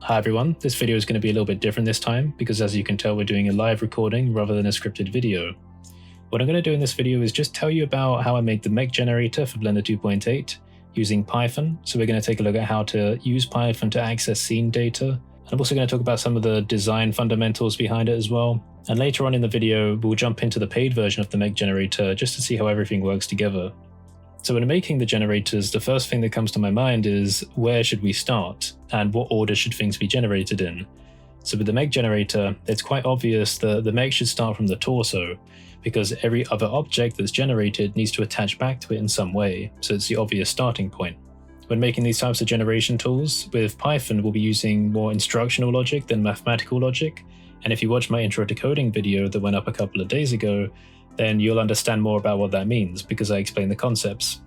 Hi everyone, this video is going to be a little bit different this time because as you can tell we're doing a live recording rather than a scripted video. What I'm going to do in this video is just tell you about how I made the Mech Generator for Blender 2.8 using Python. So we're going to take a look at how to use Python to access scene data. And I'm also going to talk about some of the design fundamentals behind it as well. And later on in the video we'll jump into the paid version of the Mech Generator just to see how everything works together. So when making the generators, the first thing that comes to my mind is where should we start and what order should things be generated in. So with the Mech Generator, it's quite obvious that the mech should start from the torso because every other object that's generated needs to attach back to it in some way, so it's the obvious starting point. When making these types of generation tools, with Python we'll be using more instructional logic than mathematical logic, and if you watch my intro to coding video that went up a couple of days ago, then you'll understand more about what that means because I explain the concepts.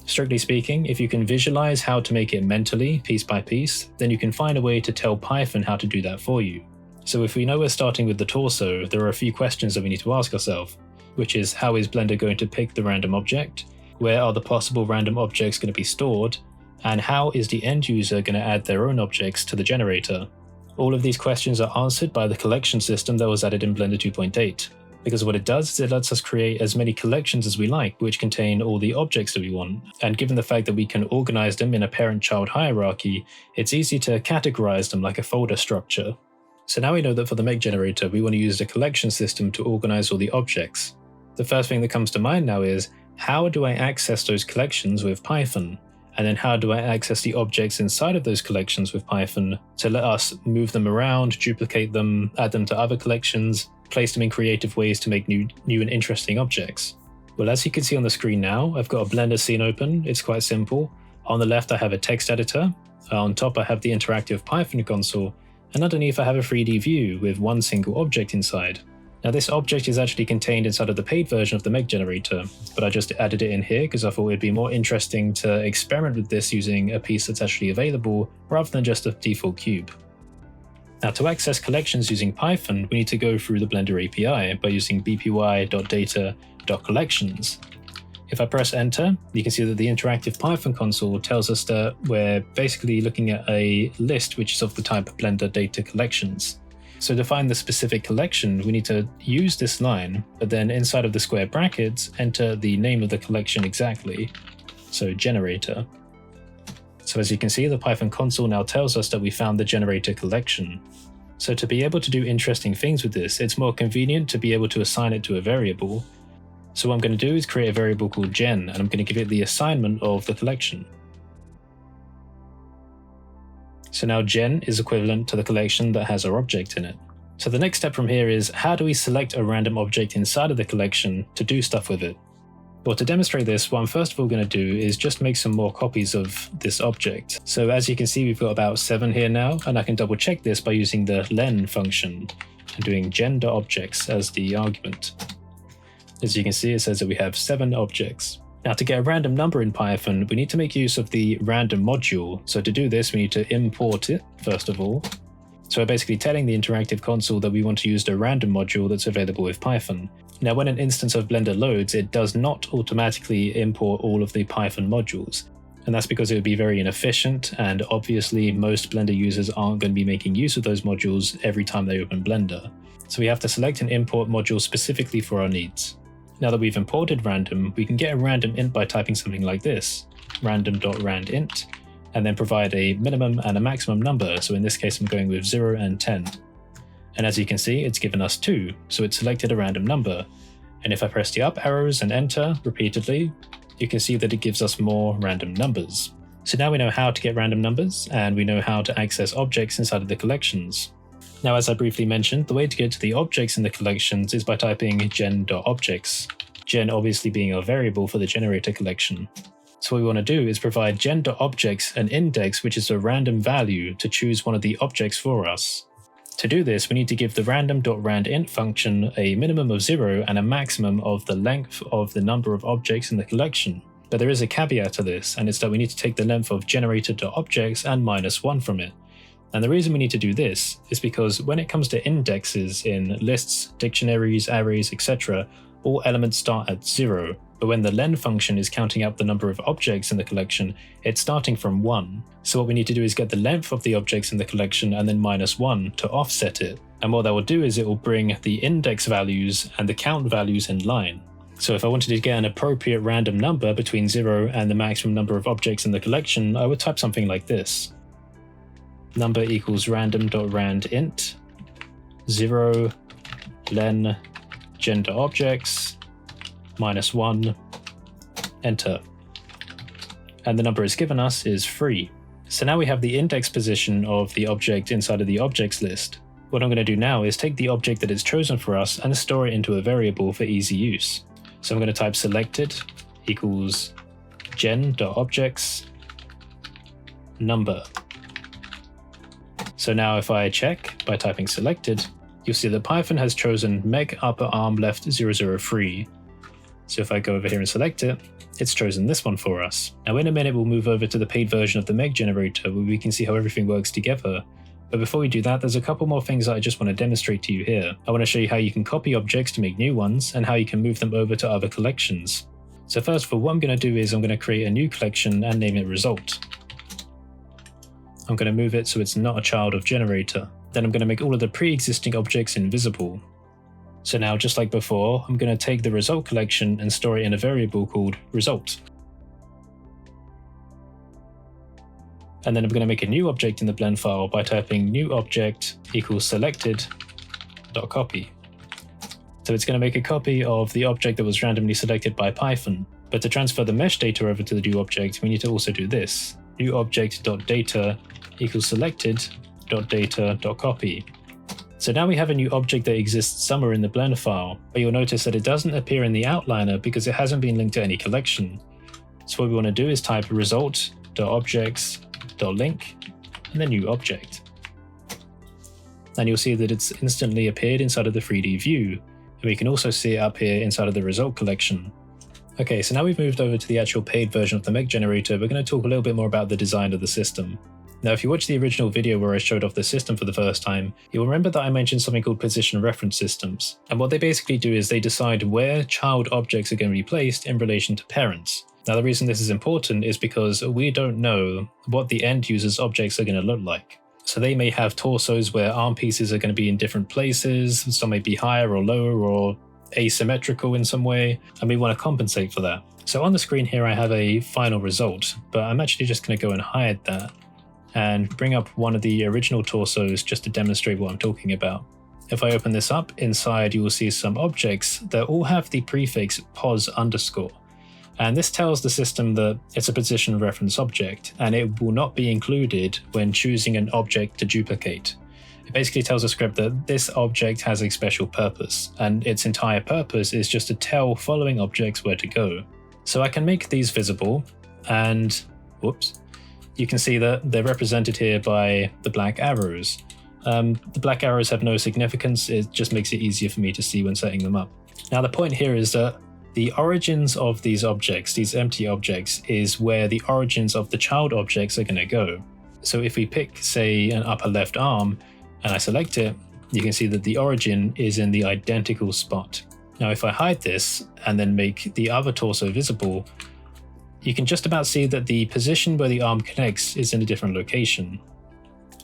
Strictly speaking, if you can visualize how to make it mentally, piece by piece, then you can find a way to tell Python how to do that for you. So if we know we're starting with the torso, there are a few questions that we need to ask ourselves, which is how is Blender going to pick the random object? Where are the possible random objects going to be stored? And how is the end user going to add their own objects to the generator? All of these questions are answered by the collection system that was added in Blender 2.8. Because what it does is it lets us create as many collections as we like, which contain all the objects that we want. And given the fact that we can organize them in a parent-child hierarchy, it's easy to categorize them like a folder structure. So now we know that for the Mech Generator, we want to use the collection system to organize all the objects. The first thing that comes to mind now is, how do I access those collections with Python? And then how do I access the objects inside of those collections with Python to let us move them around, duplicate them, add them to other collections, place them in creative ways to make new and interesting objects? Well, as you can see on the screen now, I've got a Blender scene open. It's quite simple. On the left I have a text editor, on top I have the interactive Python console, and underneath I have a 3D view with one single object inside. Now this object is actually contained inside of the paid version of the Mech Generator, but I just added it in here because I thought it'd be more interesting to experiment with this using a piece that's actually available rather than just a default cube. Now to access collections using Python, we need to go through the Blender API by using bpy.data.collections. If I press enter, you can see that the interactive Python console tells us that we're basically looking at a list which is of the type Blender data collections. So to find the specific collection, we need to use this line, but then inside of the square brackets, enter the name of the collection exactly. So generator. So as you can see, the Python console now tells us that we found the generator collection. So to be able to do interesting things with this, it's more convenient to be able to assign it to a variable. So what I'm going to do is create a variable called gen, and I'm going to give it the assignment of the collection. So now gen is equivalent to the collection that has our object in it. So the next step from here is, how do we select a random object inside of the collection to do stuff with it? Well, to demonstrate this, what I'm first of all going to do is just make some more copies of this object. So as you can see, we've got about 7 here now, and I can double check this by using the len function and doing gen.objects as the argument. As you can see, it says that we have 7 objects. Now to get a random number in Python, we need to make use of the random module. So to do this, we need to import it first of all. So we're basically telling the interactive console that we want to use the random module that's available with Python. Now when an instance of Blender loads, it does not automatically import all of the Python modules. And that's because it would be very inefficient, and obviously most Blender users aren't going to be making use of those modules every time they open Blender. So we have to select an import module specifically for our needs. Now that we've imported random, we can get a random int by typing something like this, random.randint, and then provide a minimum and a maximum number. So in this case, I'm going with 0 and 10. And as you can see, it's given us 2, so it selected a random number. And if I press the up arrows and enter repeatedly, you can see that it gives us more random numbers. So now we know how to get random numbers, and we know how to access objects inside of the collections. Now, as I briefly mentioned, the way to get to the objects in the collections is by typing gen.objects, gen obviously being our variable for the generator collection. So what we want to do is provide gen.objects an index which is a random value to choose one of the objects for us. To do this, we need to give the random.randint function a minimum of 0 and a maximum of the length of the number of objects in the collection. But there is a caveat to this, and it's that we need to take the length of generator.objects and -1 from it. And the reason we need to do this is because when it comes to indexes in lists, dictionaries, arrays, etc., all elements start at 0, But when the len function is counting up the number of objects in the collection, it's starting from 1. So what we need to do is get the length of the objects in the collection and then -1 to offset it. And what that will do is it will bring the index values and the count values in line. So if I wanted to get an appropriate random number between 0 and the maximum number of objects in the collection, I would type something like this. Number equals random.randint 0 len gender objects -1, enter. And the number it's given us is 3. So now we have the index position of the object inside of the objects list. What I'm going to do now is take the object that it's chosen for us and store it into a variable for easy use. So I'm going to type selected equals gen.objects number. So now if I check by typing selected, you'll see that Python has chosen Mech upper arm left 003. So if I go over here and select it, it's chosen this one for us. Now in a minute we'll move over to the paid version of the Mech Generator where we can see how everything works together. But before we do that, there's a couple more things that I just want to demonstrate to you here. I want to show you how you can copy objects to make new ones and how you can move them over to other collections. So first of all, what I'm going to do is I'm going to create a new collection and name it result. I'm going to move it so it's not a child of generator. Then I'm going to make all of the pre-existing objects invisible. So now, just like before, I'm going to take the result collection and store it in a variable called result. And then I'm going to make a new object in the blend file by typing new object equals selected.copy. So it's going to make a copy of the object that was randomly selected by Python. But to transfer the mesh data over to the new object, we need to also do this. New object.data equals selected.data.copy. So now we have a new object that exists somewhere in the blend file, but you'll notice that it doesn't appear in the outliner because it hasn't been linked to any collection. So what we want to do is type result.objects.link and then new object. And you'll see that it's instantly appeared inside of the 3D view, and we can also see it up here inside of the result collection. Okay, so now we've moved over to the actual paid version of the Mech Generator, we're going to talk a little bit more about the design of the system. Now, if you watch the original video where I showed off the system for the first time, you'll remember that I mentioned something called position reference systems. And what they basically do is they decide where child objects are going to be placed in relation to parents. Now, the reason this is important is because we don't know what the end user's objects are going to look like. So they may have torsos where arm pieces are going to be in different places, some may be higher or lower or asymmetrical in some way, and we want to compensate for that. So on the screen here I have a final result, but I'm actually just going to go and hide that and bring up one of the original torsos just to demonstrate what I'm talking about. If I open this up, inside you will see some objects that all have the prefix pos underscore. And this tells the system that it's a position reference object, and it will not be included when choosing an object to duplicate. It basically tells the script that this object has a special purpose, and its entire purpose is just to tell following objects where to go. So I can make these visible, and whoops, you can see that they're represented here by the black arrows. The black arrows have no significance, it just makes it easier for me to see when setting them up. Now the point here is that the origins of these objects, these empty objects, is where the origins of the child objects are going to go. So if we pick, say, an upper left arm, and I select it, you can see that the origin is in the identical spot. Now if I hide this and then make the other torso visible, you can just about see that the position where the arm connects is in a different location.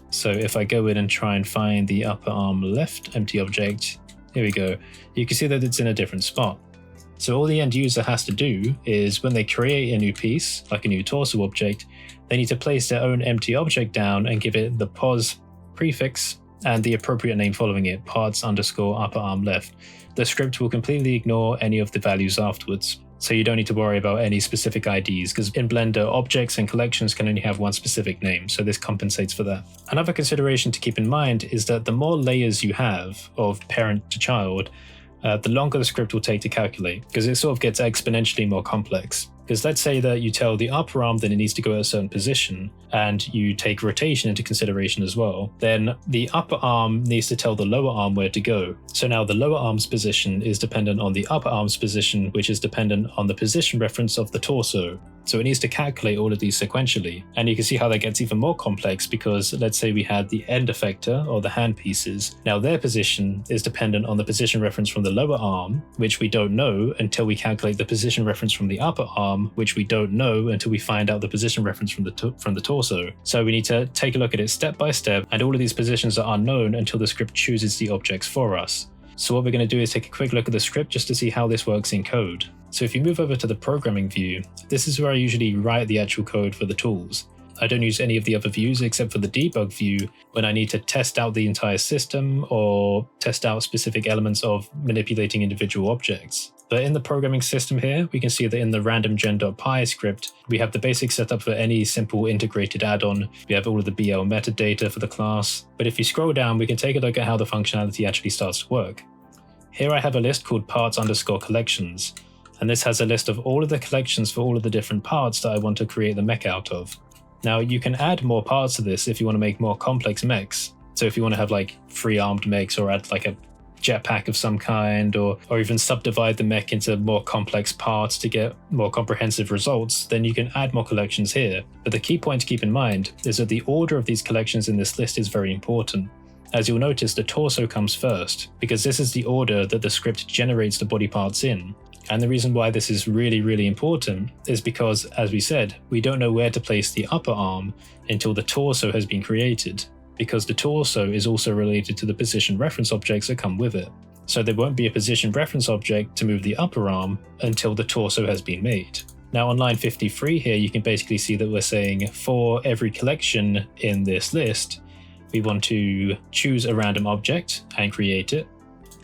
So if I go in and try and find the upper arm left empty object, here we go, you can see that it's in a different spot. So all the end user has to do is when they create a new piece, like a new torso object, they need to place their own empty object down and give it the pos prefix and the appropriate name following it, pods underscore upper arm left. The script will completely ignore any of the values afterwards. So you don't need to worry about any specific IDs, because in Blender, objects and collections can only have one specific name, so this compensates for that. Another consideration to keep in mind is that the more layers you have of parent to child, the longer the script will take to calculate, because it sort of gets exponentially more complex. Because let's say that you tell the upper arm that it needs to go at a certain position, and you take rotation into consideration as well, then the upper arm needs to tell the lower arm where to go. So now the lower arm's position is dependent on the upper arm's position, which is dependent on the position reference of the torso. So it needs to calculate all of these sequentially. And you can see how that gets even more complex because let's say we had the end effector or the hand pieces. Now their position is dependent on the position reference from the lower arm, which we don't know until we calculate the position reference from the upper arm, which we don't know until we find out the position reference from the torso. So we need to take a look at it step by step, and all of these positions are unknown until the script chooses the objects for us. So what we're going to do is take a quick look at the script just to see how this works in code. So if you move over to the programming view, this is where I usually write the actual code for the tools. I don't use any of the other views except for the debug view when I need to test out the entire system or test out specific elements of manipulating individual objects. But in the programming system here, we can see that in the randomgen.py script, we have the basic setup for any simple integrated add-on. We have all of the BL metadata for the class. But if you scroll down, we can take a look at how the functionality actually starts to work. Here I have a list called parts_collections. And this has a list of all of the collections for all of the different parts that I want to create the mech out of. Now you can add more parts to this if you want to make more complex mechs. So if you want to have like 3 armed mechs or add like a jetpack of some kind, or even subdivide the mech into more complex parts to get more comprehensive results, then you can add more collections here. But the key point to keep in mind is that the order of these collections in this list is very important. As you'll notice, the torso comes first, because this is the order that the script generates the body parts in. And the reason why this is really important is because, as we said, we don't know where to place the upper arm until the torso has been created, because the torso is also related to the position reference objects that come with it. So there won't be a position reference object to move the upper arm until the torso has been made. Now on line 53 here, you can basically see that we're saying for every collection in this list, we want to choose a random object and create it.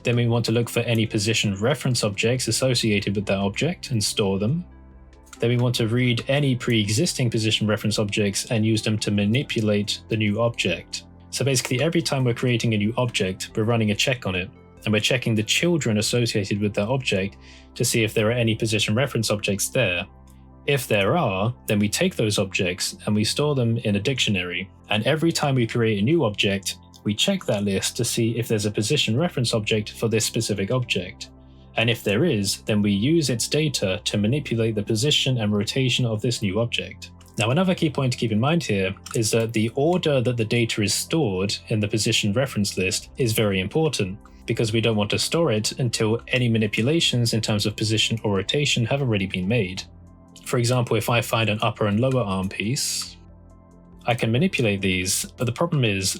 Then we want to look for any position reference objects associated with that object and store them. Then we want to read any pre-existing position reference objects and use them to manipulate the new object. So basically every time we're creating a new object, we're running a check on it, and we're checking the children associated with that object to see if there are any position reference objects there. If there are, then we take those objects and we store them in a dictionary. And every time we create a new object, we check that list to see if there's a position reference object for this specific object. And if there is, then we use its data to manipulate the position and rotation of this new object. Now another key point to keep in mind here is that the order that the data is stored in the position reference list is very important, because we don't want to store it until any manipulations in terms of position or rotation have already been made. For example, if I find an upper and lower arm piece, I can manipulate these, but the problem is,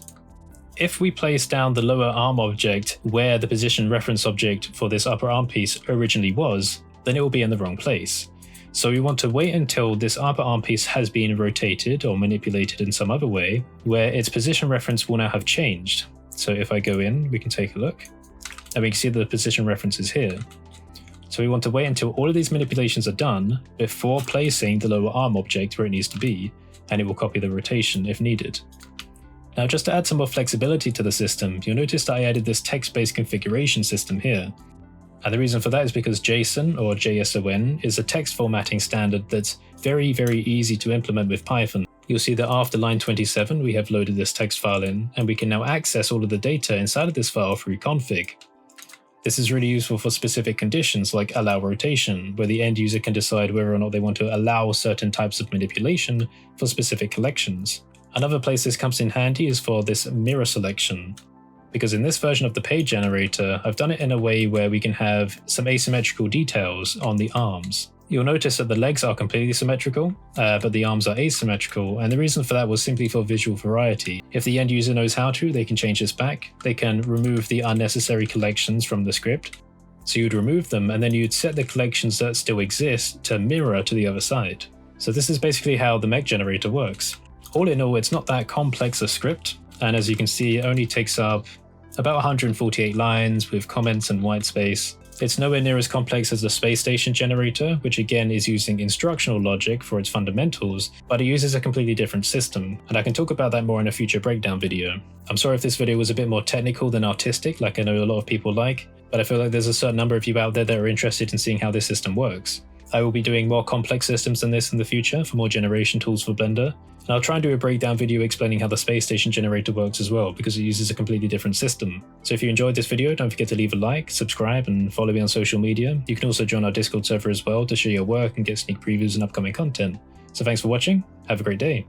if we place down the lower arm object where the position reference object for this upper arm piece originally was, then it will be in the wrong place. So we want to wait until this upper arm piece has been rotated or manipulated in some other way, where its position reference will now have changed. So if I go in, we can take a look, and we can see that the position reference is here. So we want to wait until all of these manipulations are done before placing the lower arm object where it needs to be, and it will copy the rotation if needed. Now just to add some more flexibility to the system, you'll notice that I added this text-based configuration system here. And the reason for that is because JSON or JSON is a text formatting standard that's very easy to implement with Python. You'll see that after line 27 we have loaded this text file in, and we can now access all of the data inside of this file through config. This is really useful for specific conditions like allow rotation, where the end user can decide whether or not they want to allow certain types of manipulation for specific collections. Another place this comes in handy is for this mirror selection, because in this version of the page generator, I've done it in a way where we can have some asymmetrical details on the arms. You'll notice that the legs are completely symmetrical, but the arms are asymmetrical, and the reason for that was simply for visual variety. If the end user knows how to, they can change this back. They can remove the unnecessary collections from the script. So you'd remove them, and then you'd set the collections that still exist to mirror to the other side. So this is basically how the Mech Generator works. All in all, it's not that complex a script, and as you can see, it only takes up about 148 lines with comments and white space. It's nowhere near as complex as the space station generator, which again is using instructional logic for its fundamentals, but it uses a completely different system, and I can talk about that more in a future breakdown video. I'm sorry if this video was a bit more technical than artistic, like I know a lot of people like, but I feel like there's a certain number of you out there that are interested in seeing how this system works. I will be doing more complex systems than this in the future for more generation tools for Blender, And I'll try and do a breakdown video explaining how the space station generator works as well, because it uses a completely different system. So if you enjoyed this video, don't forget to leave a like, subscribe, and follow me on social media. You can also join our Discord server as well to share your work and get sneak previews and upcoming content. So thanks for watching, have a great day.